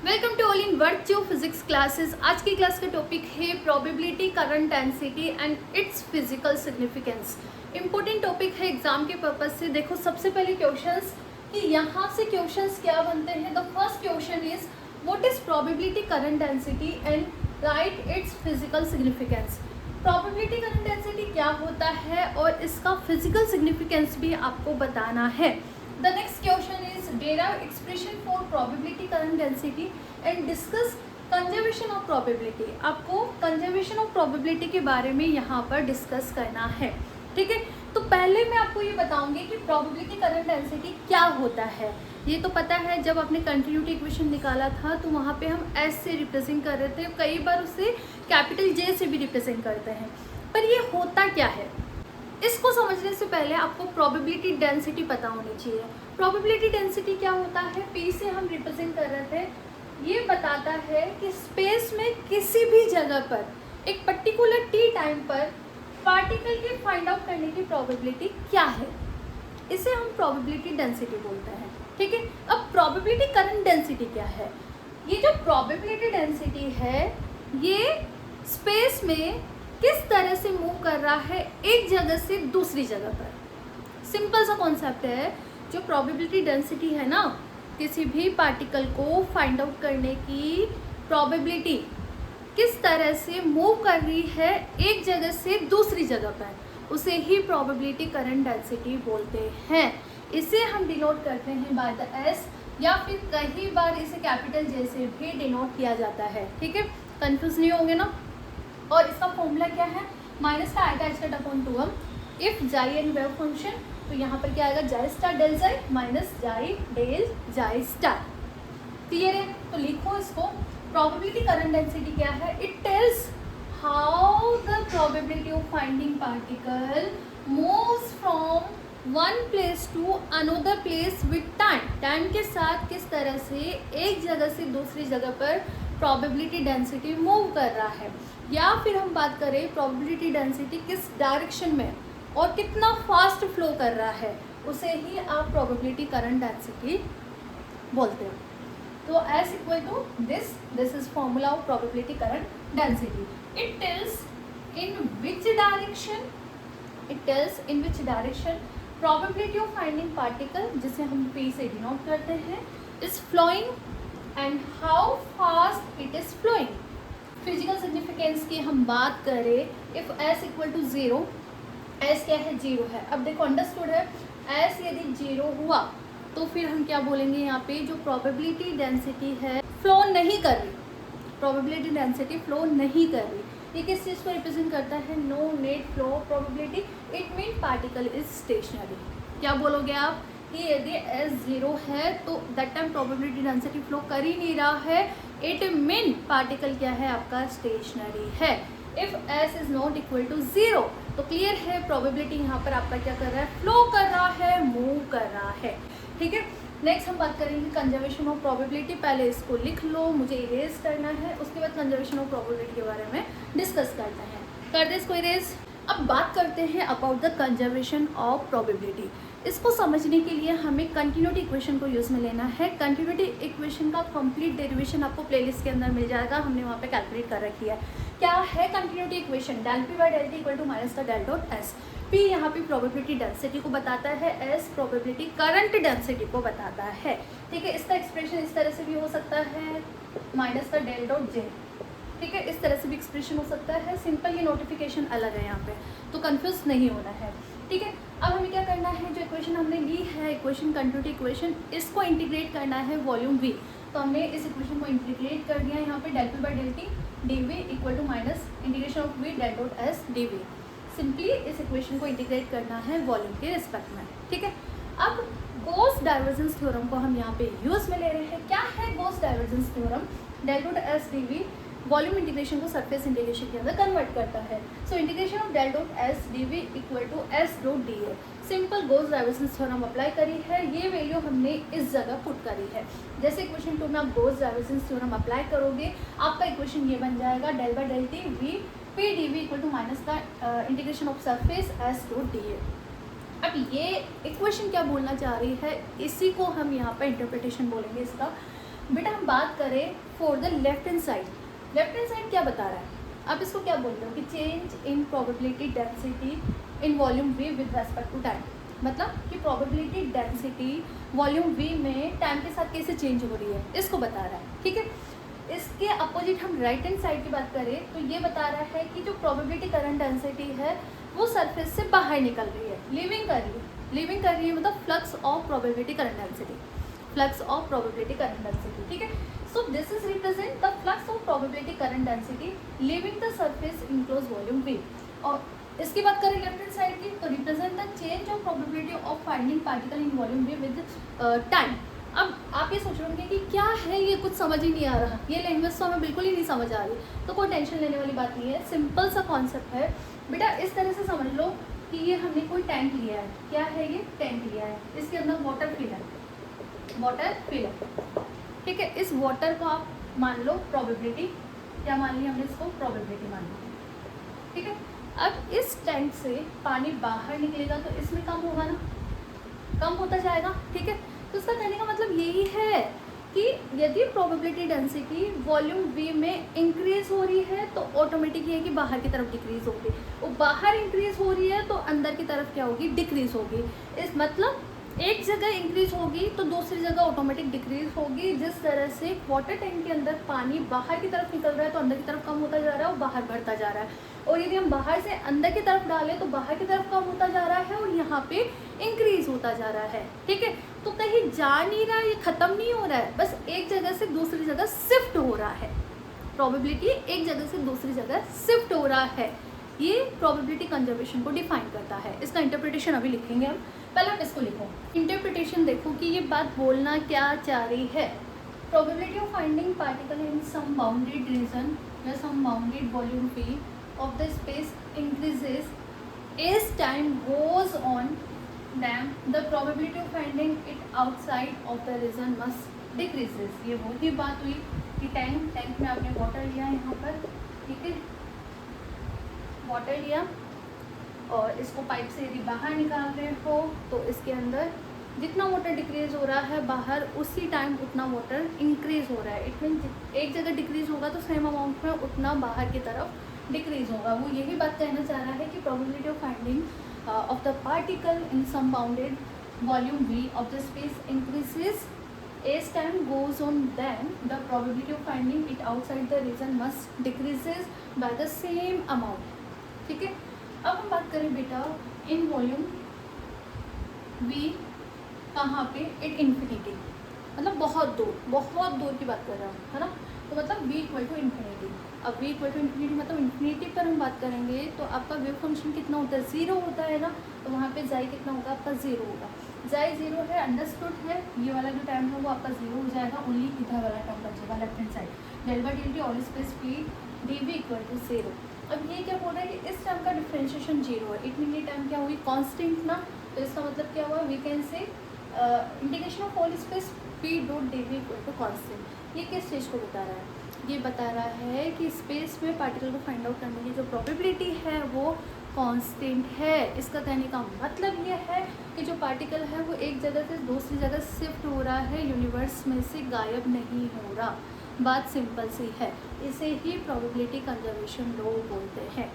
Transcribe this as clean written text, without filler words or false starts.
Welcome to all in virtue physics classes. आज की class का टॉपिक है probability, current density and it's physical significance. Important topic है exam के purpose से। देखो सबसे पहले क्वेश्चंस कि यहाँ से क्वेश्चंस क्या बनते हैं। The first question is what is probability, current density and right it's physical significance. Probability, current density क्या होता है और इसका फिजिकल सिग्निफिकेंस भी आपको बताना है। The next question is derive expression for probability, current density and discuss conservation of probability। आपको conservation of probability के बारे में यहाँ पर डिस्कस करना है, ठीक है। तो पहले मैं आपको ये बताऊंगी कि probability, current density क्या होता है। ये तो पता है, जब आपने कंटिन्यूटी इक्वेशन निकाला था तो वहाँ पे हम S से रिप्रेजेंट कर रहे थे, कई बार उसे कैपिटल J से भी रिप्रेजेंट करते हैं। पर ये होता क्या है, इसको समझने से पहले आपको प्रोबेबिलिटी डेंसिटी पता होनी चाहिए। प्रोबेबिलिटी डेंसिटी क्या होता है, पी से हम रिप्रेजेंट कर रहे थे। ये बताता है कि स्पेस में किसी भी जगह पर एक पर्टिकुलर टी टाइम पर पार्टिकल के फाइंड आउट करने की प्रोबेबिलिटी क्या है, इसे हम प्रोबेबिलिटी डेंसिटी बोलते हैं, ठीक है। अब प्रोबेबिलिटी करंट डेंसिटी क्या है, ये जो प्रोबेबिलिटी डेंसिटी है ये स्पेस में किस तरह से मूव कर रहा है एक जगह से दूसरी जगह पर। सिंपल सा कॉन्सेप्ट है। जो प्रोबेबिलिटी डेंसिटी है ना, किसी भी पार्टिकल को फाइंड आउट करने की प्रोबेबिलिटी किस तरह से मूव कर रही है एक जगह से दूसरी जगह पर, उसे ही प्रोबेबिलिटी करंट डेंसिटी बोलते हैं। इसे हम डिनोट करते हैं बाय द एस, या फिर कई बार इसे कैपिटल जे से भी डिनोट किया जाता है, ठीक है। कंफ्यूज नहीं होंगे ना। और इसका फॉर्मूला क्या है, माइनस का आएगा इसका upon 2m if psi and wave function. तो यहाँ पर क्या आएगा, psi star del psi minus psi del psi star. Clear है, तो लिखो इसको। प्रोबेबिलिटी करंट डेंसिटी क्या है, it tells how the probability of finding particle moves from one place to another place with time. Time के साथ किस तरह से एक जगह से दूसरी जगह पर प्रोबेबिलिटी डेंसिटी मूव कर रहा है, या फिर हम बात करें प्रोबेबिलिटी डेंसिटी किस डायरेक्शन में और कितना फास्ट फ्लो कर रहा है, उसे ही आप प्रोबेबिलिटी करंट डेंसिटी बोलते हो। तो S equal to this is formula of probability current density. It tells in which direction probability of finding particle, जिसे हम पी से डिनोट करते हैं, is flowing and how fast it is flowing. Physical significance की हम बात करें, if S equal to 0, S क्या है, 0 है। अब देखो अंडरस्टूड है, एस यदि 0 हुआ तो फिर हम क्या बोलेंगे, यहाँ पे जो प्रोबेबिलिटी डेंसिटी है फ्लो नहीं कर रही, प्रोबेबिलिटी डेंसिटी फ्लो नहीं कर रही। ये किस चीज़ को रिप्रेजेंट करता है, no net flow probability, it mean particle is stationary. क्या बोलोगे आप कि यदि एस 0 है तो that time probability density flow कर ही नहीं रहा है, इट मीन पार्टिकल क्या है आपका, स्टेशनरी है। If S is not equal to 0 तो क्लियर है प्रोबेबिलिटी यहाँ पर आपका क्या कर रहा है, फ्लो कर रहा है, मूव कर रहा है, ठीक है। नेक्स्ट हम बात करेंगे कंजर्वेशन ऑफ प्रोबेबिलिटी। पहले इसको लिख लो, मुझे इरेज करना है, उसके बाद कंजर्वेशन ऑफ प्रोबेबिलिटी के बारे में डिस्कस करते हैं। कर दे इसको इरेज। अब बात करते हैं about the conservation of probability. इसको समझने के लिए हमें कंटिन्यूटी इक्वेशन को यूज़ में लेना है। कंटिन्यूटी इक्वेशन का कंप्लीट डेरिवेशन आपको प्लेलिस्ट के अंदर मिल जाएगा, हमने वहाँ पे कैलकुलेट कर रखी है। क्या है continuity equation, del P by del T equal to minus का डेल डॉट एस। पी यहाँ पे प्रोबेबिलिटी डेंसिटी को बताता है, एस प्रोबेबिलिटी करंट डेंसिटी को बताता है, ठीक है। इसका एक्सप्रेशन इस तरह से भी हो सकता है, माइनस का डेल डॉट जे, ठीक है। इस तरह से भी एक्सप्रेशन हो सकता है। सिंपल ये नोटिफिकेशन अलग है यहाँ पे, तो कंफ्यूज नहीं होना है, ठीक है। अब हमें क्या करना है, जो इक्वेशन हमने ली है, इक्वेशन कंटिन्यूटी इक्वेशन, इसको इंटीग्रेट करना है वॉल्यूम वी। तो हमने इस इक्वेशन को इंटीग्रेट कर दिया यहाँ पे, del P by del T D V equal to minus integration of V del dot S D V. Simply इस इक्वेशन को इंटीग्रेट करना है वॉल्यूम के रिस्पेक्ट में, ठीक है। अब गॉस डाइवर्जेंस थ्योरम को हम यहाँ पे यूज में ले रहे हैं। क्या है Gauss divergence theorem, del dot S D V volume integration को सरफेस इंटीग्रेशन के अंदर कन्वर्ट करता है। So integration of del dot S D V equal to S dot D A. Simple Gauss divergence theorem apply करी है, ये value हमने इस जगह पुट करी है। जैसे इक्वेशन 2 में आप गॉस डाइवर्जेंस थ्योरम अप्लाई करोगे, आपका इक्वेशन ये बन जाएगा, del by del T V P D V equal to minus का integration of surface S dot D A. अब ये इक्वेशन क्या बोलना चाह रही है, इसी को हम यहाँ पर इंटरप्रिटेशन बोलेंगे इसका। बेटा हम बात करें for the left hand side, left hand side क्या बता रहा है, आप इसको क्या बोलते हो कि change in probability density in volume V with respect to time, मतलब कि प्रोबेबिलिटी डेंसिटी वॉल्यूम वी में टाइम के साथ कैसे चेंज हो रही है, इसको बता रहा है। ठीक है, इसके अपोजिट हम राइट हैंड साइड की बात करें तो ये बता रहा है कि जो प्रोबेबिलिटी करंट डेंसिटी है वो सरफेस से बाहर निकल रही है, लीविंग कर रही है, लीविंग कर रही है मतलब flux of probability current density, flux of probability current density. ठीक है, so this is represent the flux of probability current density leaving the surface enclose volume we. और इसकी बात करें लेफ्ट हैंड साइड की तो represent the change of probability of finding particle in volume V with time. अब आप ये सोच रहे होंगे कि क्या है ये, कुछ समझ ही नहीं आ रहा, ये लैंग्वेज तो हमें बिल्कुल ही नहीं समझ आ रही, तो कोई टेंशन लेने वाली बात नहीं है, सिंपल सा कॉन्सेप्ट है बेटा। इस तरह से समझ लो कि ये हमने कोई टैंक लिया है, क्या है ये, टैंक लिया है, इसके अंदर वाटर फिल है, वाटर फिल है। ठीक है, इस वाटर को आप मान लो प्रोबेबिलिटी, क्या मान लिया हमने इसको, प्रोबेबिलिटी मान ली। ठीक है, अब इस टैंक से पानी बाहर निकलेगा तो इसमें कम होगा ना, कम होता जाएगा। ठीक है, तो इसका कहने का मतलब यही है कि यदि प्रोबेबिलिटी डेंसिटी वॉल्यूम वी में इंक्रीज हो रही है तो ऑटोमेटिक ये है कि बाहर की तरफ डिक्रीज होगी, वो बाहर इंक्रीज हो रही है तो अंदर की तरफ क्या होगी, डिक्रीज होगी। इस मतलब एक जगह इंक्रीज होगी तो दूसरी जगह ऑटोमेटिक डिक्रीज होगी। जिस तरह से वाटर टैंक के अंदर पानी बाहर की तरफ निकल रहा है तो अंदर की तरफ कम होता जा रहा है और बाहर बढ़ता जा रहा है, और यदि हम बाहर से अंदर की तरफ डालें तो बाहर की तरफ कम होता जा रहा है और यहाँ पे इंक्रीज होता जा रहा है। ठीक है, तो कहीं जा नहीं रहा, ये खत्म नहीं हो रहा है, बस एक जगह से दूसरी जगह शिफ्ट हो रहा है, प्रोबेबिलिटी एक जगह से दूसरी जगह शिफ्ट हो रहा है। ये प्रोबेबिलिटी कंजर्वेशन को डिफाइन करता है। इसका इंटरप्रिटेशन अभी लिखेंगे हम, पहले आप इसको लिखो। इंटरप्रिटेशन देखो कि ये बात बोलना क्या चाह रही है। Probability of finding particle in some bounded region या some bounded volume P of the space increases as time goes on, then the probability of finding it outside of the region must decreases। ये बहुत ही बात हुई कि tank में आपने water लिया यहाँ पर, ठीक है, वाटर लिया और इसको पाइप से यदि बाहर निकाल रहे हो तो इसके अंदर जितना वाटर डिक्रीज हो रहा है बाहर, उसी टाइम उतना वाटर इंक्रीज हो रहा है। इट मीन एक जगह डिक्रीज होगा तो सेम अमाउंट में उतना बाहर की तरफ डिक्रीज होगा। वो यही बात कहना चाह रहा है कि probability of finding of the particle in some bounded volume V of the space increases as time goes on, then the probability of finding it outside the region must decreases by the same amount. ठीक है, अब हम बात करें बेटा इन volume we, कहाँ पे, it infinity, मतलब बहुत दूर की बात कर रहा हूँ, है ना, तो मतलब v इक्वल टू इन्फिनिटी। अब v इक्वल टू इन्फिनिटी मतलब इन्फिनिटी पर हम बात करेंगे तो आपका वेव फंक्शन कितना होता है, ज़ीरो होता है ना, तो वहाँ पे जाई कितना होगा, आपका ज़ीरो होगा। जाई ज़ीरो है, अंडरस्टूड है, ये वाला जो टाइम है वो आपका ज़ीरो हो जाएगा, ओनली इधर वाला टाइम बचेगा left hand side, del by del T all space P D V equal to zero. अब ये क्या बोल रहा है कि इस टाइम का डिफ्रेंशिएशन जीरो है, इट मीन ये टाइम क्या हुई, कॉन्स्टेंट ना, तो इसका मतलब क्या हुआ, we can say integration of whole space P dot D V equal to constant. ये किस चीज़ को बता रहा है, ये बता रहा है कि स्पेस में पार्टिकल को फाइंड आउट करने की जो प्रोबेबिलिटी है वो कांस्टेंट है। इसका कहने का मतलब ये है कि जो पार्टिकल है वो एक जगह से दूसरी जगह शिफ्ट हो रहा है, यूनिवर्स में से गायब नहीं हो रहा। बात सिंपल सी है, इसे ही प्रोबेबिलिटी कंजर्वेशन लॉ बोलते हैं।